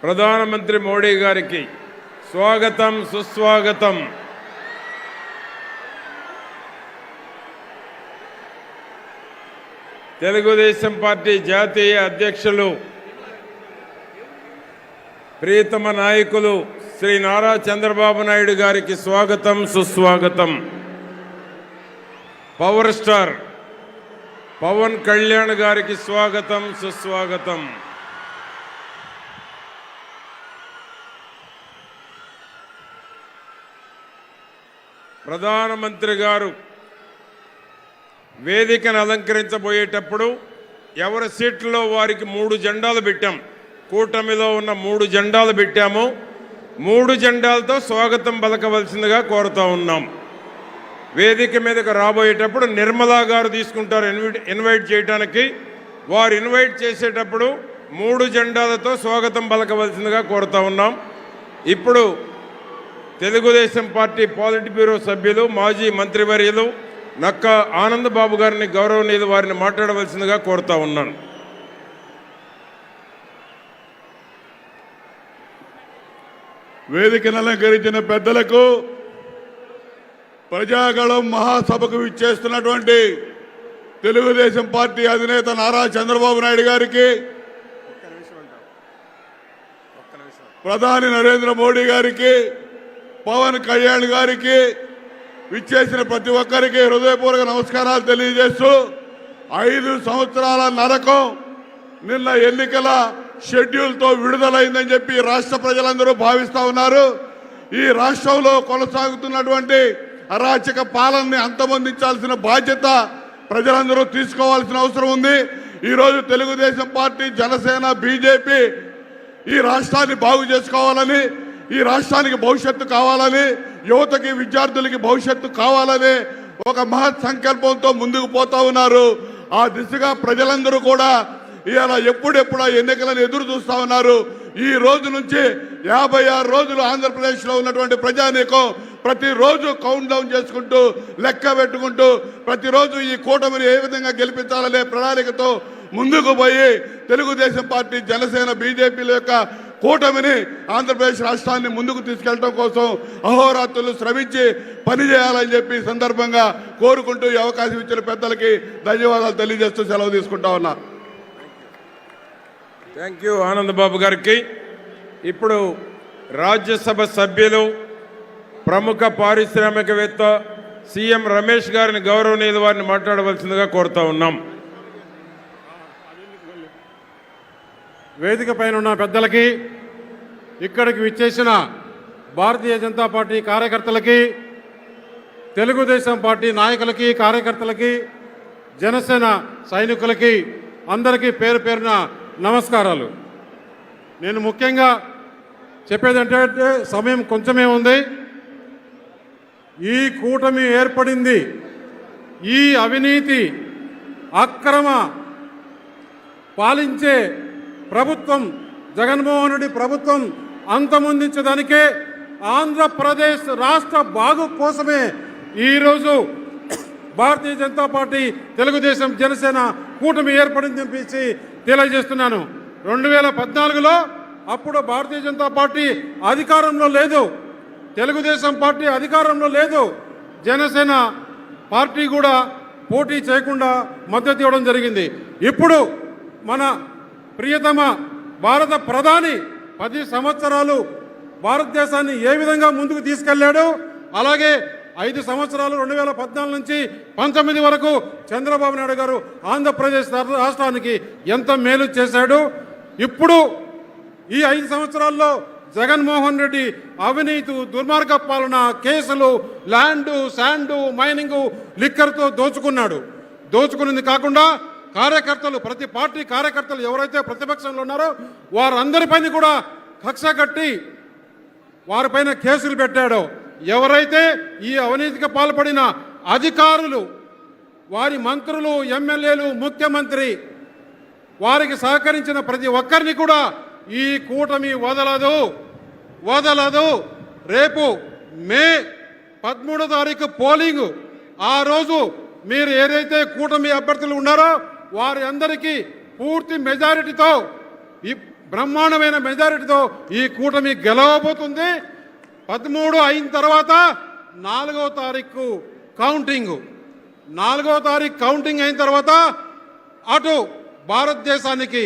ప్రధానమంత్రి మోడీ గారికి స్వాగతం సుస్వాగతం. తెలుగుదేశం పార్టీ జాతీయ అధ్యక్షులు ప్రియతమ నాయకులు శ్రీ నారా చంద్రబాబు నాయుడు గారికి స్వాగతం సుస్వాగతం. పవర్ స్టార్ పవన్ కళ్యాణ్ గారికి స్వాగతం సుస్వాగతం. ప్రధానమంత్రి గారు వేదికను అలంకరించబోయేటప్పుడు ఎవరి సీట్లలో వారికి 3 జెండాలు పెట్టాం. కూటమిలో ఉన్న 3 జెండాలు పెట్టాము. 3 జెండాలతో స్వాగతం పలకవలసిందిగా కోరుతా ఉన్నాం. వేదిక మీదకు రాబోయేటప్పుడు నిర్మలా గారు తీసుకుంటారు ఇన్వైట్ చేయడానికి. వారు ఇన్వైట్ చేసేటప్పుడు 3 జెండాలతో స్వాగతం పలకవలసిందిగా కోరుతా ఉన్నాం. ఇప్పుడు తెలుగుదేశం పార్టీ పాలిట్ బ్యూరో సభ్యులు మాజీ మంత్రివర్యులు నక్క ఆనందబాబు గారిని గౌరవనీయులు వారిని మాట్లాడవలసిందిగా కోరుతా ఉన్నాను. వేదికను అలంకరించిన పెద్దలకు, ప్రజాగళం మహాసభకు విచ్చేస్తున్నటువంటి తెలుగుదేశం పార్టీ అధినేత నారా చంద్రబాబు నాయుడు గారికి, ప్రధాని నరేంద్ర మోడీ గారికి, పవన్ కళ్యాణ్ గారికి, విచ్చేసిన ప్రతి ఒక్కరికి హృదయపూర్వక నమస్కారాలు తెలియజేస్తూ, 5 సంవత్సరాల నరకం నిన్న ఎన్నికల షెడ్యూల్తో విడుదలైందని చెప్పి రాష్ట్ర ప్రజలందరూ భావిస్తూ ఉన్నారు. ఈ రాష్ట్రంలో కొనసాగుతున్నటువంటి అరాచక పాలనని అంతమొందించాల్సిన బాధ్యత ప్రజలందరూ తీసుకోవాల్సిన అవసరం ఉంది. ఈరోజు తెలుగుదేశం పార్టీ, జనసేన, బీజేపీ ఈ రాష్ట్రాన్ని బాగు చేసుకోవాలని, ఈ రాష్ట్రానికి భవిష్యత్తు కావాలని, యువతకి విద్యార్థులకి భవిష్యత్తు కావాలని ఒక మహత్ సంకల్పంతో ముందుకు పోతా ఉన్నారు. ఆ దిశగా ప్రజలందరూ కూడా ఇలా ఎప్పుడెప్పుడు ఎన్నికలను ఎదురు చూస్తూ ఉన్నారు. ఈ రోజు నుంచి 56 రోజులు ఆంధ్రప్రదేశ్లో ఉన్నటువంటి ప్రజానీకం ప్రతిరోజు కౌంట్ డౌన్ చేసుకుంటూ, లెక్క పెట్టుకుంటూ, ప్రతిరోజు ఈ కూటమిని ఏ విధంగా గెలిపించాలనే ప్రణాళికతో ముందుకు పోయి తెలుగుదేశం పార్టీ, జనసేన, బీజేపీల యొక్క కూటమిని ఆంధ్రప్రదేశ్ రాష్ట్రాన్ని ముందుకు తీసుకెళ్లడం కోసం అహోరాత్రులు శ్రమించి పనిచేయాలని చెప్పి సందర్భంగా కోరుకుంటూ ఈ అవకాశం ఇచ్చిన పెద్దలకి ధన్యవాదాలు తెలియజేస్తూ సెలవు తీసుకుంటా ఉన్నా. థ్యాంక్ యూ ఆనందబాబు గారికి. ఇప్పుడు రాజ్యసభ సభ్యులు, ప్రముఖ పారిశ్రామికవేత్త సీఎం రమేష్ గారిని గౌరవనీయులు వారిని మాట్లాడవలసిందిగా కోరుతా ఉన్నాం. వేదిక పైన ఉన్న పెద్దలకి, ఇక్కడికి విచ్చేసిన భారతీయ జనతా పార్టీ కార్యకర్తలకి, తెలుగుదేశం పార్టీ నాయకులకి, కార్యకర్తలకి, జనసేన సైనికులకి అందరికీ పేరు పేరున నమస్కారాలు. నేను ముఖ్యంగా చెప్పేదంటే సమయం కొంచెమే ఉంది. ఈ కూటమి ఏర్పడింది ఈ అవినీతి అక్రమ పాలించే ప్రభుత్వం, జగన్మోహన్ రెడ్డి ప్రభుత్వం అంతమొందించడానికే, ఆంధ్రప్రదేశ్ రాష్ట్ర బాగు కోసమే ఈరోజు భారతీయ జనతా పార్టీ, తెలుగుదేశం, జనసేన కూటమి ఏర్పడింది చెప్పేసి తెలియజేస్తున్నాను. 2014లో అప్పుడు భారతీయ జనతా పార్టీ అధికారంలో లేదు, తెలుగుదేశం పార్టీ అధికారంలో లేదు, జనసేన పార్టీ కూడా పోటీ చేయకుండా మద్దతు ఇవ్వడం జరిగింది. ఇప్పుడు మన ప్రియతమ భారత ప్రధాని 10 సంవత్సరాలు భారతదేశాన్ని ఏ విధంగా ముందుకు తీసుకెళ్లాడు, అలాగే 5 సంవత్సరాలు 2014 నుంచి 19 వరకు చంద్రబాబు నాయుడు గారు ఆంధ్రప్రదేశ్ రాష్ట్రానికి ఎంత మేలు చేశాడు. ఇప్పుడు ఈ 5 సంవత్సరాల్లో జగన్మోహన్ రెడ్డి అవినీతి, దుర్మార్గ పాలన, కేసులు, ల్యాండు, శాండు, మైనింగు, లిక్కర్తో దోచుకున్నది కాకుండా కార్యకర్తలు, ప్రతి పార్టీ కార్యకర్తలు ఎవరైతే ప్రతిపక్షంలో ఉన్నారో వారందరిపైన కూడా కక్ష కట్టి వారిపైన కేసులు పెట్టాడో, ఎవరైతే ఈ అవినీతికి పాల్పడిన అధికారులు, వారి మంత్రులు, ఎమ్మెల్యేలు, ముఖ్యమంత్రి, వారికి సహకరించిన ప్రతి ఒక్కరిని కూడా ఈ కూటమి వదలదు. రేపు మే 13వ తారీఖు పోలింగ్, ఆ రోజు మీరు ఏదైతే కూటమి అభ్యర్థులు ఉన్నారో వారి అందరికీ పూర్తి మెజారిటీతో బ్రహ్మాండమైన మెజారిటీతో ఈ కూటమి గెలవబోతుంది. 13 అయిన తర్వాత 4వ తారీఖు కౌంటింగ్. 4వ తారీఖు కౌంటింగ్ అయిన తర్వాత అటు భారతదేశానికి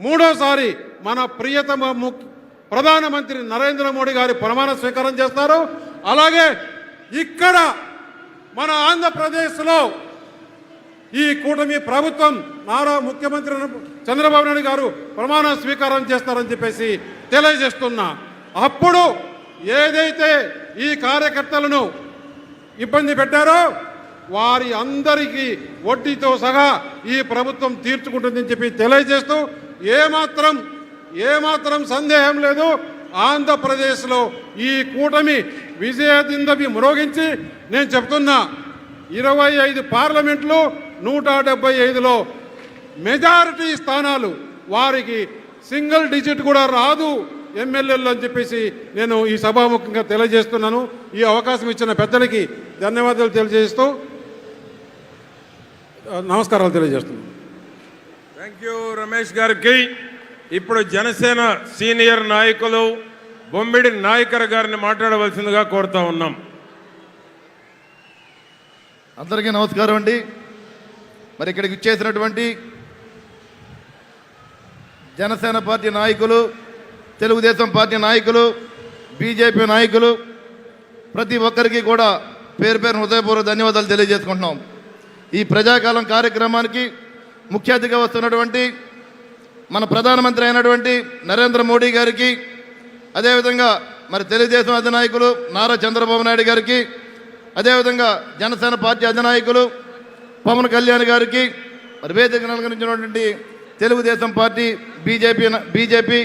మూడోసారి మన ప్రియతమ ప్రధానమంత్రి నరేంద్ర మోడీ గారి ప్రమాణ స్వీకారం చేస్తారు. అలాగే ఇక్కడ మన ఆంధ్రప్రదేశ్లో ఈ కూటమి ప్రభుత్వం నారా ముఖ్యమంత్రి చంద్రబాబు నాయుడు గారు ప్రమాణ స్వీకారం చేస్తారని చెప్పేసి తెలియజేస్తున్నా. అప్పుడు ఏదైతే ఈ కార్యకర్తలను ఇబ్బంది పెట్టారో వారి అందరికీ వడ్డీతో సహా ఈ ప్రభుత్వం తీర్చుకుంటుందని చెప్పి తెలియజేస్తూ ఏమాత్రం సందేహం లేదు, ఆంధ్రప్రదేశ్లో ఈ కూటమి విజయదిందమి మ్రోగించి నేను చెప్తున్నా 25 పార్లమెంట్లు 175లో మెజారిటీ స్థానాలు, వారికి సింగిల్ డిజిట్ కూడా రాదు ఎమ్మెల్యేలు అని చెప్పేసి నేను ఈ సభాముఖంగా తెలియజేస్తున్నాను. ఈ అవకాశం ఇచ్చిన పెద్దలకి ధన్యవాదాలు తెలియజేస్తూ నమస్కారాలు తెలియజేస్తున్నాను. థ్యాంక్ యూ రమేష్ గారికి. ఇప్పుడు జనసేన సీనియర్ నాయకులు బొమ్మిడి నాయకర్ గారిని మాట్లాడవలసిందిగా కోరుతా ఉన్నాం. అందరికీ నమస్కారం అండి. మరి ఇక్కడికి ఇచ్చేసినటువంటి జనసేన పార్టీ నాయకులు, తెలుగుదేశం పార్టీ నాయకులు, బీజేపీ నాయకులు, ప్రతి ఒక్కరికి కూడా పేరు పేరు హృదయపూర్వక ధన్యవాదాలు తెలియజేసుకుంటున్నాం. ఈ ప్రజాకాలం కార్యక్రమానికి ముఖ్య అతిథిగా వస్తున్నటువంటి మన ప్రధానమంత్రి అయినటువంటి నరేంద్ర మోడీ గారికి, అదేవిధంగా మరి తెలుగుదేశం అధినాయకులు నారా చంద్రబాబు నాయుడు గారికి, అదేవిధంగా జనసేన పార్టీ అధినాయకులు పవన్ కళ్యాణ్ గారికి, మరి వేదికను అలంకరించినటువంటి Telugu Desam party, BJP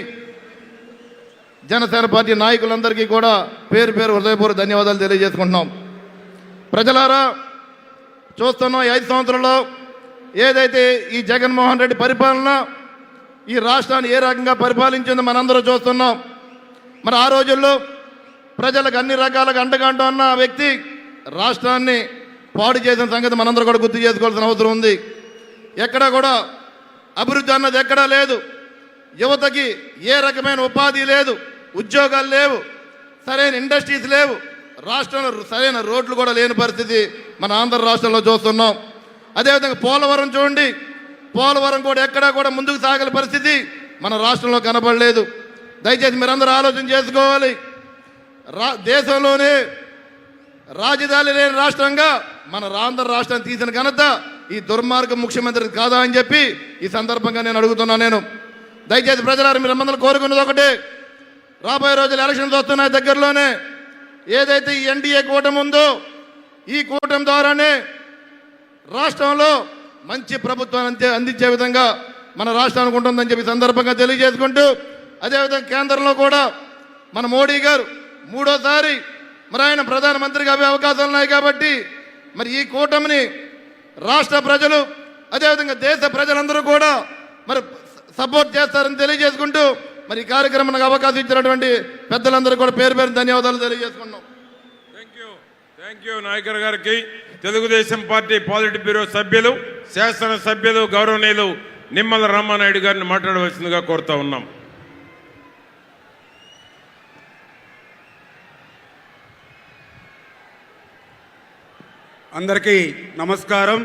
Janasena party నాయకులందరికీ కూడా పేరు పేరు హృదయపూర్వక ధన్యవాదాలు తెలియజేసుకుంటున్నాం. ప్రజలారా, చూస్తున్నాం 5 సంవత్సరాల్లో ఏదైతే ఈ జగన్మోహన్ రెడ్డి పరిపాలన ఈ రాష్ట్రాన్ని ఏ రకంగా పరిపాలించిందో మనందరూ చూస్తున్నాం. మరి ఆ రోజుల్లో ప్రజలకు అన్ని రకాలుగా అండగా ఉన్న వ్యక్తి రాష్ట్రాన్ని పాడు చేసిన సంగతి మనందరూ కూడా గుర్తు చేసుకోవాల్సిన అవసరం ఉంది. ఎక్కడా కూడా అభివృద్ధి అన్నది ఎక్కడా లేదు. యువతకి ఏ రకమైన ఉపాధి లేదు, ఉద్యోగాలు లేవు, సరైన ఇండస్ట్రీస్ లేవు, రాష్ట్రంలో సరైన రోడ్లు కూడా లేని పరిస్థితి మన ఆంధ్ర రాష్ట్రంలో చూస్తున్నాం. అదేవిధంగా పోలవరం చూడండి, పోలవరం కూడా ఎక్కడా కూడా ముందుకు సాగల పరిస్థితి మన రాష్ట్రంలో కనబడలేదు. దయచేసి మీరందరూ ఆలోచన చేసుకోవాలి. దేశంలోనే రాజధాని లేని రాష్ట్రంగా మన ఆంధ్ర రాష్ట్రాన్ని తీసిన ఘనత ఈ దుర్మార్గ ముఖ్యమంత్రి కాదా అని చెప్పి ఈ సందర్భంగా నేను అడుగుతున్నాను. దయచేసి ప్రజలారు మీరు అందరూ కోరుకున్నది ఒకటే, రాబోయే రోజులు ఎలక్షన్స్ వస్తున్నాయి దగ్గరలోనే. ఏదైతే ఈ ఎన్డీఏ కూటమి ఉందో ఈ కూటమి ద్వారానే రాష్ట్రంలో మంచి ప్రభుత్వాన్ని అందించే విధంగా మన రాష్ట్రానికి ఉంటుందని చెప్పి సందర్భంగా తెలియజేసుకుంటూ, అదేవిధంగా కేంద్రంలో కూడా మన మోడీ గారు మూడోసారి మరి ఆయన ప్రధానమంత్రిగా అయ్యే అవకాశాలు ఉన్నాయి కాబట్టి మరి ఈ కూటమిని రాష్ట్ర ప్రజలు అదేవిధంగా దేశ ప్రజలందరూ కూడా మరి సపోర్ట్ చేస్తారని తెలియజేసుకుంటూ మరి ఈ కార్యక్రమానికి అవకాశం ఇచ్చినటువంటి పెద్దలందరూ కూడా పేరు పేరు ధన్యవాదాలు తెలియజేసుకున్నాం. థ్యాంక్ యూ నాయకర్ గారికి. తెలుగుదేశం పార్టీ పాలిట్ బ్యూరో సభ్యులు, శాసనసభ్యులు గౌరవనీయులు నిమ్మల రామానాయుడు గారిని మాట్లాడవలసిందిగా కోరుతా ఉన్నాం. అందరికీ నమస్కారం.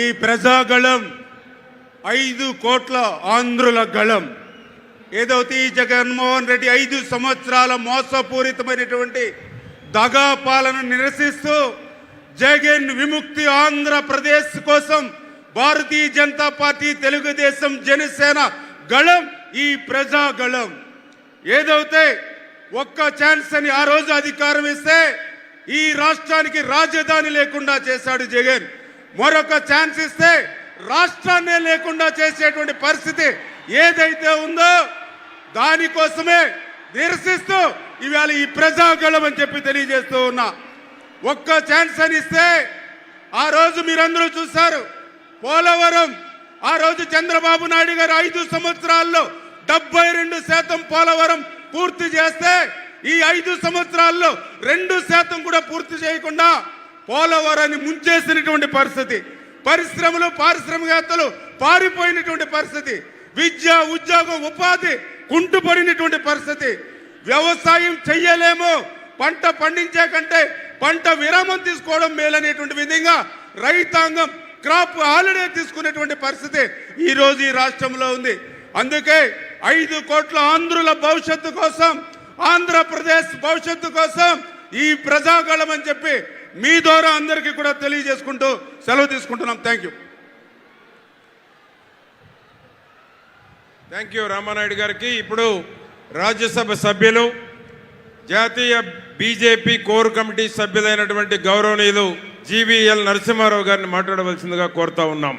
ఈ ప్రజాగళం 5 కోట్ల ఆంధ్రుల గళం. ఏదైతే ఈ జగన్మోహన్ రెడ్డి 5 సంవత్సరాల మోసపూరితమైనటువంటి దగా పాలన నిరసిస్తూ జగన్ విముక్తి ఆంధ్రప్రదేశ్ కోసం భారతీయ జనతా పార్టీ, తెలుగుదేశం, జనసేన గళం ఈ ప్రజాగళం. ఏదైతే ఒక్క ఛాన్స్ అని ఆ రోజు అధికారం ఇస్తే ఈ రాష్ట్రానికి రాజధాని లేకుండా చేశాడు జగన్. మరొక ఛాన్స్ ఇస్తే రాష్ట్రాన్నే లేకుండా చేసేటువంటి పరిస్థితి ఏదైతే ఉందో దానికోసమే నిరసిస్తూ ఇవాళ ఈ ప్రజాగళం అని చెప్పి తెలియజేస్తూ ఉన్నా. ఒక్క ఛాన్స్ అని ఇస్తే ఆ రోజు మీరందరూ చూశారు పోలవరం. ఆ రోజు చంద్రబాబు నాయుడు గారు 5 సంవత్సరాల్లో 72% పోలవరం పూర్తి చేస్తే ఈ 5 సంవత్సరాల్లో 2% కూడా పూర్తి చేయకుండా పోలవరాన్ని ముంచేసినటువంటి పరిస్థితి, పరిశ్రమలు, పారిశ్రామికవేత్తలు పారిపోయినటువంటి పరిస్థితి. విద్య, ఉద్యోగం, ఉపాధి కుంటుపడినటువంటి పరిస్థితి. వ్యవసాయం చెయ్యలేము, పంట పండించే కంటే పంట విరామం తీసుకోవడం మేలనేటువంటి విధంగా రైతాంగం క్రాప్ హాలిడే తీసుకునేటువంటి పరిస్థితి ఈ రోజు ఈ రాష్ట్రంలో ఉంది. అందుకే 5 కోట్ల ఆంధ్రుల భవిష్యత్తు కోసం, ఆంధ్రప్రదేశ్ భవిష్యత్తు కోసం ఈ ప్రజాగళం అని చెప్పి మీ ద్వారా అందరికీ కూడా తెలియజేసుకుంటూ సెలవు తీసుకుంటున్నాం. Thank you. Thank you Ramanaidu గారికి. ఇప్పుడు రాజ్యసభ సభ్యులు, జాతీయ బీజేపీ కోర్ కమిటీ సభ్యులైనటువంటి గౌరవనీయులు జీవీఎల్ నరసింహారావు గారిని మాట్లాడవలసిందిగా కోరుతా ఉన్నాం.